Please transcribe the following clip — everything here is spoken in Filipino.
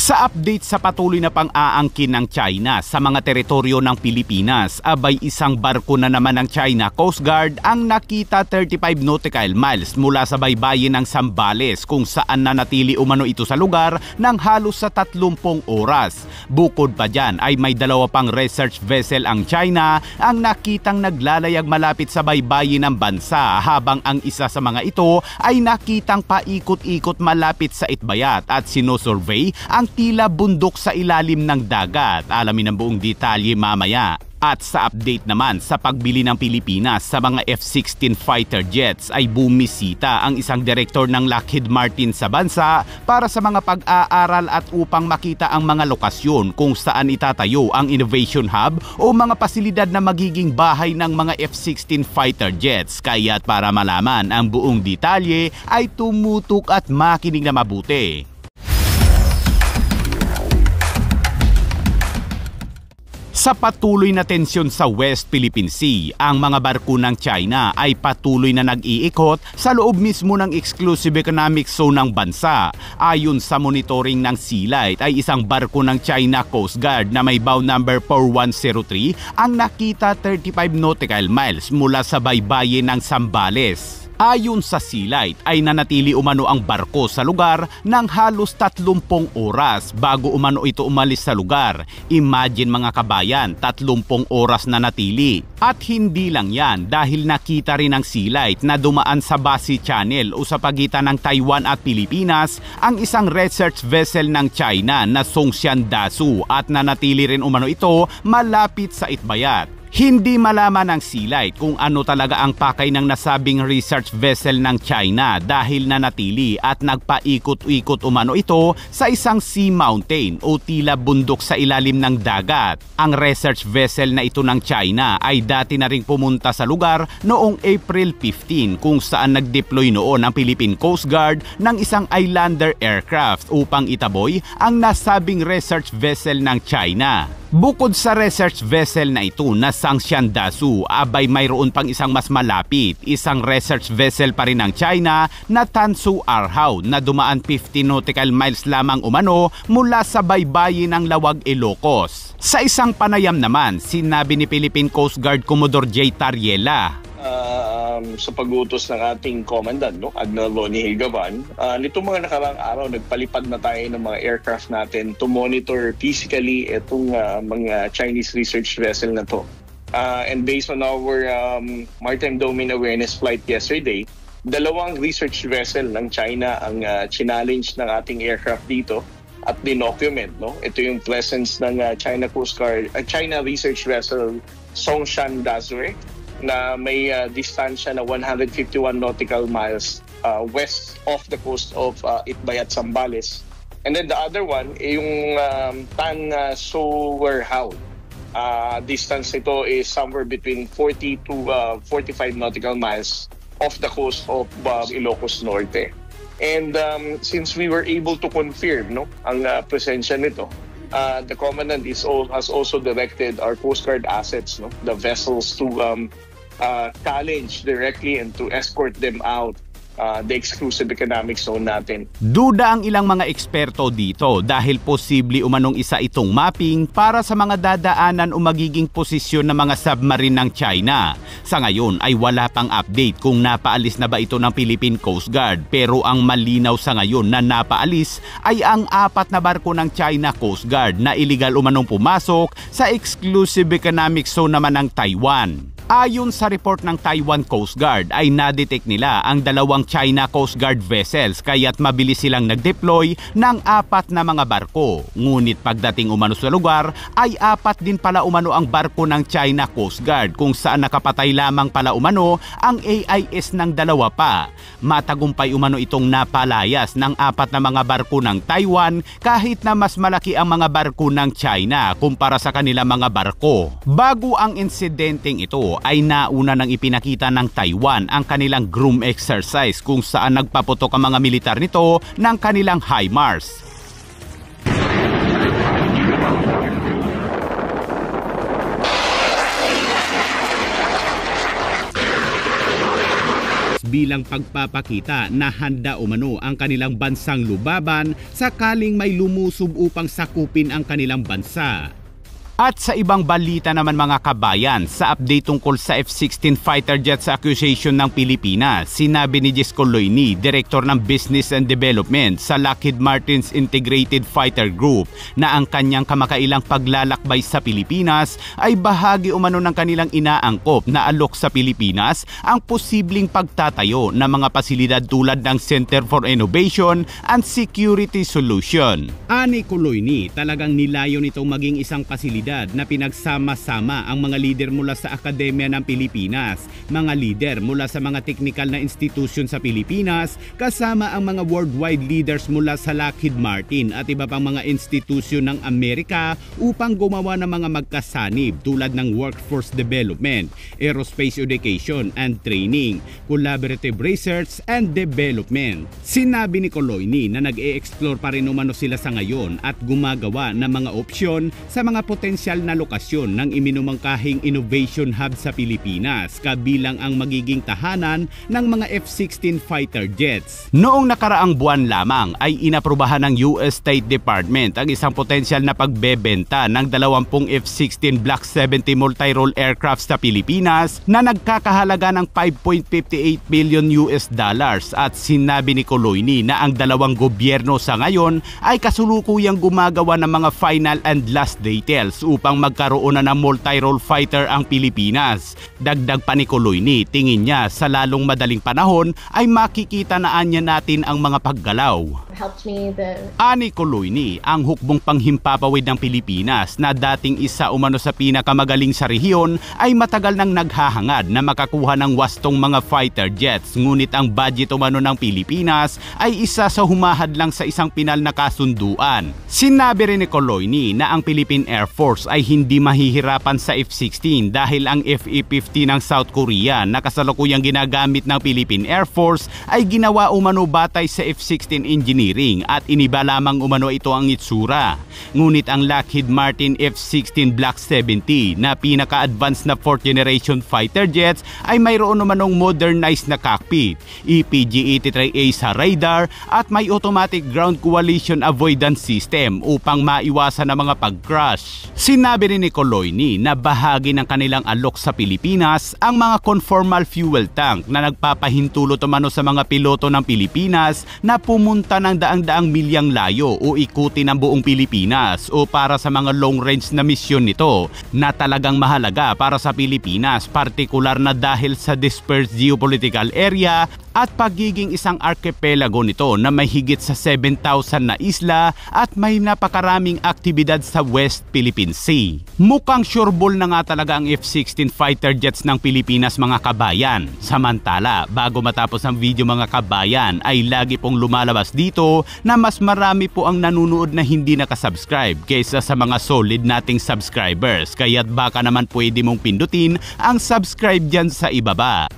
Sa update sa patuloy na pang-aangkin ng China sa mga teritoryo ng Pilipinas, abay isang barko na naman ng China Coast Guard ang nakita 35 nautical miles mula sa baybayin ng Zambales kung saan nanatili umano ito sa lugar ng halos sa 30 oras. Bukod pa dyan ay may dalawa pang research vessel ang China ang nakitang naglalayag malapit sa baybayin ng bansa habang ang isa sa mga ito ay nakitang paikot-ikot malapit sa Itbayat at sinosurvey ang tila bundok sa ilalim ng dagat. Alamin ang buong detalye mamaya. At sa update naman sa pagbili ng Pilipinas sa mga F-16 fighter jets ay bumisita ang isang direktor ng Lockheed Martin sa bansa para sa mga pag-aaral at upang makita ang mga lokasyon kung saan itatayo ang Innovation Hub o mga pasilidad na magiging bahay ng mga F-16 fighter jets. Kaya't para malaman ang buong detalye ay tumutok at makinig na mabuti. Sa patuloy na tensyon sa West Philippine Sea, ang mga barko ng China ay patuloy na nag-iikot sa loob mismo ng Exclusive Economic Zone ng bansa. Ayon sa monitoring ng Sealight ay isang barko ng China Coast Guard na may bow number 4103 ang nakita 35 nautical miles mula sa baybayin ng Zambales. Ayon sa Sealight ay nanatili umano ang barko sa lugar ng halos 30 oras bago umano ito umalis sa lugar. Imagine mga kabayan, 30 oras na natili. At hindi lang yan dahil nakita rin ng Sealight na dumaan sa Basi Channel o sa pagitan ng Taiwan at Pilipinas ang isang research vessel ng China na Zhongshan Dasu at nanatili rin umano ito malapit sa Itbayat. Hindi malaman ng Sealight kung ano talaga ang pakay ng nasabing research vessel ng China dahil nanatili at nagpaikot-ikot umano ito sa isang sea mountain o tila bundok sa ilalim ng dagat. Ang research vessel na ito ng China ay dati na ring pumunta sa lugar noong April 15 kung saan nag-deploy noon ang Philippine Coast Guard ng isang Islander aircraft upang itaboy ang nasabing research vessel ng China. Bukod sa research vessel na ito na Zhongshan Dasu, abay mayroon pang isang mas malapit, isang research vessel pa rin ng China na Tansu Arhao na dumaan 50 nautical miles lamang umano mula sa baybayin ng Lawag, Ilocos. Sa isang panayam naman, sinabi ni Philippine Coast Guard Commodore J. Tariela, sa pag-utos ng ating commandant, Admiral Ronnie Hilgavan, nitong mga nakaraang araw, nagpalipad na tayo ng mga aircraft natin to monitor physically itong mga Chinese research vessel na to. And based on our Maritime Domain Awareness flight yesterday, dalawang research vessel ng China ang challenge ng ating aircraft dito at dinocument. Ito yung presence ng China Coast Guard, China research vessel Zhongshan Dasu na may distansya na 151 nautical miles west of the coast of Itbayat, Zambales. And then the other one, yung Tansu Arhao. Distance ito is somewhere between 40 to 45 nautical miles off the coast of Ilocos Norte. And since we were able to confirm ang presensya nito, the commandant has also directed our Coast Guard assets, the vessels, to challenge directly and to escort them out the Exclusive Economic Zone natin. Duda ang ilang mga eksperto dito dahil posible umanong isa itong mapping para sa mga dadaanan o magiging posisyon ng mga submarine ng China. Sa ngayon ay wala pang update kung napaalis na ba ito ng Philippine Coast Guard, pero ang malinaw sa ngayon na napaalis ay ang 4 na barko ng China Coast Guard na iligal umanong pumasok sa Exclusive Economic Zone naman ng Taiwan. Ayon sa report ng Taiwan Coast Guard ay nadetect nila ang dalawang China Coast Guard vessels kaya't mabilis silang nag-deploy ng 4 na mga barko. Ngunit pagdating umano sa lugar ay 4 din pala umano ang barko ng China Coast Guard kung saan nakapatay lamang pala umano ang AIS ng 2 pa. Matagumpay umano itong napalayas ng 4 na mga barko ng Taiwan kahit na mas malaki ang mga barko ng China kumpara sa kanilang mga barko. Bago ang insidenteng ito ay nauna nang ipinakita ng Taiwan ang kanilang groom exercise kung saan nagpaputok ang mga militar nito ng kanilang HIMARS. bilang pagpapakita na handa umano ang kanilang bansang lubaban sakaling may lumusob upang sakupin ang kanilang bansa. At sa ibang balita naman mga kabayan, sa update tungkol sa F-16 fighter jets accusation ng Pilipinas, sinabi ni Jess Coloyni, Director ng Business and Development sa Lockheed Martin's Integrated Fighter Group, na ang kanyang kamakailang paglalakbay sa Pilipinas ay bahagi umano ng kanilang inaangkop na alok sa Pilipinas ang posibleng pagtatayo ng mga pasilidad tulad ng Center for Innovation and Security Solution. Ani Coloyni, talagang nilayo nitong maging isang pasilidad na pinagsama-sama ang mga lider mula sa akademya ng Pilipinas, mga lider mula sa mga teknikal na institusyon sa Pilipinas, kasama ang mga worldwide leaders mula sa Lockheed Martin at iba pang mga institusyon ng Amerika upang gumawa ng mga magkasanib tulad ng workforce development, aerospace education and training, collaborative research and development. Sinabi ni Coloyni na nag-e-explore pa rin umano sila sa ngayon at gumagawa ng mga opsyon sa mga potensyal na lokasyon ng iminumangkahing Innovation Hub sa Pilipinas, kabilang ang magiging tahanan ng mga F-16 fighter jets. Noong nakaraang buwan lamang ay inaprubahan ng US State Department ang isang potensyal na pagbebenta ng 20 F-16 Block 70 multi-role aircraft sa Pilipinas na nagkakahalaga ng $5.58 billion at sinabi ni Coloyni na ang dalawang gobyerno sa ngayon ay kasulukuyang gumagawa ng mga final and last details upang magkaroon na ng multi-role fighter ang Pilipinas. Dagdag pa ni Coloyni, tingin niya sa lalong madaling panahon ay makikita na anya natin ang mga paggalaw. Ani Coloyni, ang hukbong panghimpapawid ng Pilipinas na dating isa umano sa pinakamagaling sa rehiyon ay matagal nang naghahangad na makakuha ng wastong mga fighter jets, ngunit ang budget umano ng Pilipinas ay isa sa humahadlang sa isang pinal na kasunduan. Sinabi rin ni Coloyni na ang Philippine Air Force ay hindi mahihirapan sa F-16 dahil ang FA-50 ng South Korea na kasalukuyang ginagamit ng Philippine Air Force ay ginawa umano batay sa F-16 engineering at iniba lamang umano ito ang itsura. Ngunit ang Lockheed Martin F-16 Block 70 na pinaka-advanced na 4th generation fighter jets ay mayroon umanong modernized na cockpit, EPG-83A sa radar at may automatic ground collision avoidance system upang maiwasan ang mga pag-crash. Sinabi rin ni Coloyni na bahagi ng kanilang alok sa Pilipinas ang mga conformal fuel tank na nagpapahintulot umano sa mga piloto ng Pilipinas na pumunta ng daang-daang milyang layo o ikutin ang buong Pilipinas o para sa mga long-range na misyon nito na talagang mahalaga para sa Pilipinas, partikular na dahil sa dispersed geopolitical area at pagiging isang archipelago nito na may higit sa 7,000 na isla at may napakaraming aktibidad sa West Philippine Sea. Mukhang sureball na nga talaga ang F-16 fighter jets ng Pilipinas mga kabayan. Samantala, bago matapos ang video mga kabayan ay lagi pong lumalabas dito na mas marami po ang nanunood na hindi nakasubscribe kaysa sa mga solid nating subscribers. Kaya't baka naman pwede mong pindutin ang subscribe dyan sa ibaba.